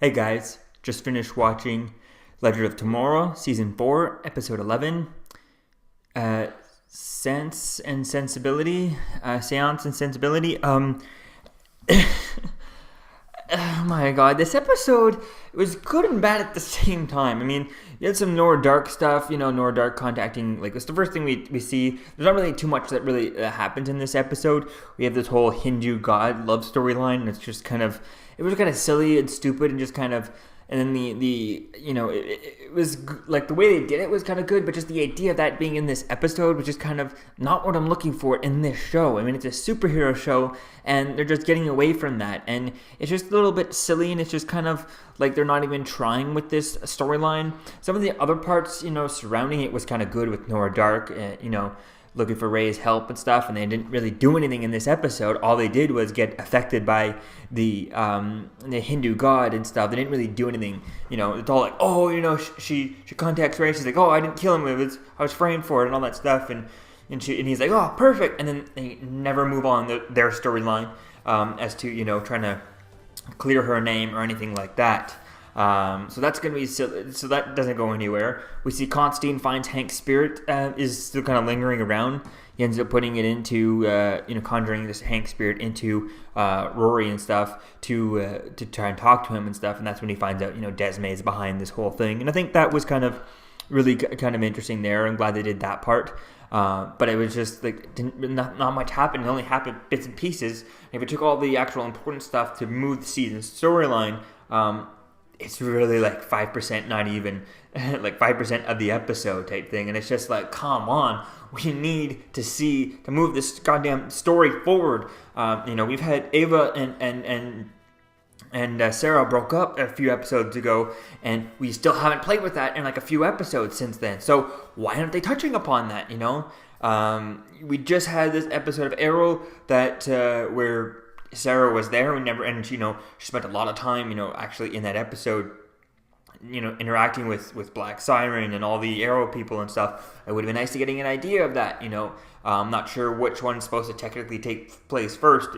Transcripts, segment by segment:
Hey guys, just finished watching Legend of Tomorrow, Season 4, Episode 11, Sense and Sensibility, Seance and Sensibility. Oh my god, this episode was good and bad at the same time. I mean, you had some Nora Dark stuff, Nora Dark contacting, it's the first thing we see. There's not really too much that really happens in this episode. We have this whole Hindu god love storyline, and it was kind of silly and stupid and just kind of, and then it was like the way they did it was kind of good, but just the idea of that being in this episode was just kind of not what I'm looking for in this show. I mean, it's a superhero show, and they're just getting away from that, and it's just a little bit silly, and it's just kind of like they're not even trying with this storyline. Some of the other parts, surrounding it was kind of good with Nora Dark, looking for Ray's help and stuff, and they didn't really do anything in this episode. All they did was get affected by the Hindu god and stuff. They didn't really do anything. It's all like, she contacts Ray. She's like, I didn't kill him. I was framed for it and all that stuff. And he's like, perfect. And then they never move on their storyline as to trying to clear her name or anything like that. So that's going to be silly. So that doesn't go anywhere. We see Constantine finds Hank's spirit is still kind of lingering around. He ends up putting it into, conjuring this Hank spirit into Rory and stuff to try and talk to him and stuff. And that's when he finds out, Desme is behind this whole thing. And I think that was kind of really kind of interesting there. I'm glad they did that part. But it was just like not much happened. It only happened bits and pieces. And if it took all the actual important stuff to move the season storyline, it's really like 5%, not even like 5% of the episode type thing. And it's just like, come on, we need to move this goddamn story forward. We've had Ava and Sarah broke up a few episodes ago, and we still haven't played with that in like a few episodes since then. So why aren't they touching upon that? We just had this episode of Arrow that where Sarah was there and she spent a lot of time, actually in that episode, interacting with Black Siren and all the Arrow people and stuff. It would have been nice to getting an idea of that, I'm not sure which one's supposed to technically take place first.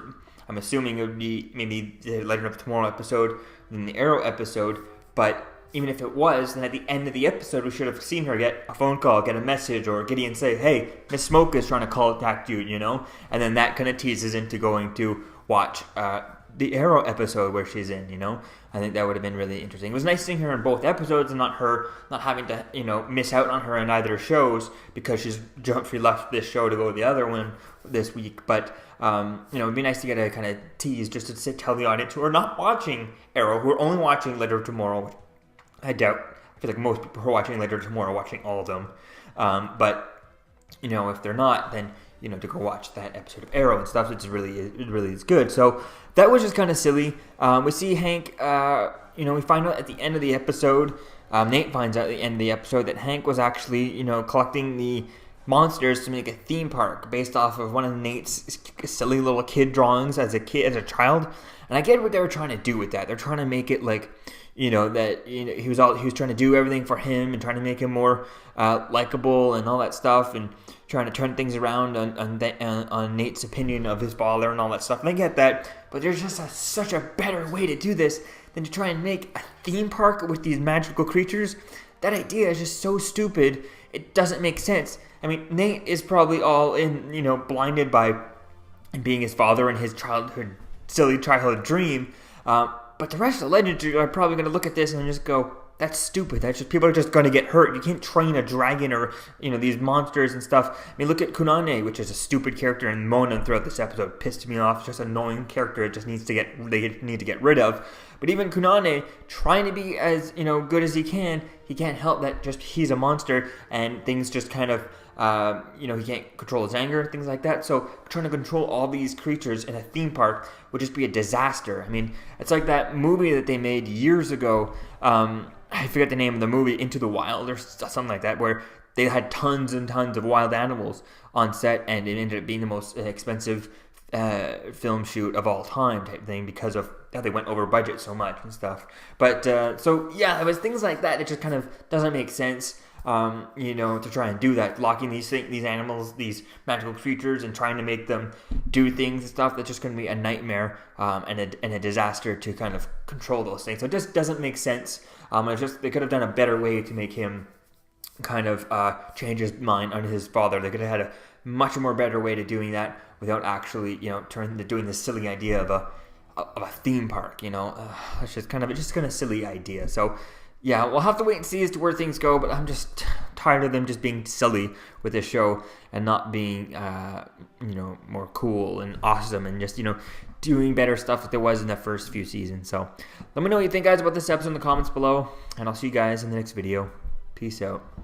I'm assuming it would be maybe the Legend of Tomorrow episode and the Arrow episode, but even if it was, then at the end of the episode, we should have seen her get a phone call, get a message, or Gideon say, hey, Miss Smoke is trying to contact you, and then that kind of teases into going to watch the Arrow episode where she's in, I think that would have been really interesting. It was nice seeing her in both episodes and not having to, miss out on her in either shows because she left this show to go to the other one this week. But, it'd be nice to get a kind of tease just to tell the audience who are not watching Arrow, who are only watching Legend of Tomorrow, which I doubt. I feel like most people who are watching Legend of Tomorrow are watching all of them. But, if they're not, then to go watch that episode of Arrow and stuff. It really is good. So that was just kind of silly. We see Hank, we find out at the end of the episode, Nate finds out at the end of the episode that Hank was actually, collecting the monsters to make a theme park based off of one of Nate's silly little kid drawings as a child. And I get what they were trying to do with that. They're trying to make it like, he was trying to do everything for him and trying to make him more likable and all that stuff, and trying to turn things around on Nate's opinion of his father and all that stuff. And I get that, but there's just such a better way to do this than to try and make a theme park with these magical creatures. That idea is just so stupid. It doesn't make sense. I mean, Nate is probably all in, blinded by being his father and his silly childhood dream. But the rest of the Legends are probably going to look at this and just go, that's stupid. People are just going to get hurt. You can't train a dragon or, these monsters and stuff. I mean, look at Kunane, which is a stupid character, and Mona throughout this episode pissed me off. It's just an annoying character. It just they need to get rid of. But even Kunane, trying to be as, good as he can't help that just he's a monster, and things just kind of, he can't control his anger and things like that. So trying to control all these creatures in a theme park would just be a disaster. I mean, it's like that movie that they made years ago. I forget the name of the movie, Into the Wild or something like that, where they had tons and tons of wild animals on set, and it ended up being the most expensive film shoot of all time type thing because of how they went over budget so much and stuff. But so yeah, it was things like that. It just kind of doesn't make sense. to try and do that, locking these animals, these magical creatures, and trying to make them do things and stuff. That's just going to be a nightmare and a disaster to kind of control those things. So it just doesn't make sense. They could have done a better way to make him kind of change his mind on his father. They could have had a much more better way to doing that without actually, doing this silly idea of a theme park. It's just kind of silly idea. So yeah, we'll have to wait and see as to where things go. But I'm just tired of them just being silly with this show and not being, more cool and awesome and just, doing better stuff that there was in the first few seasons. So let me know what you think, guys, about this episode in the comments below, and I'll see you guys in the next video. Peace out.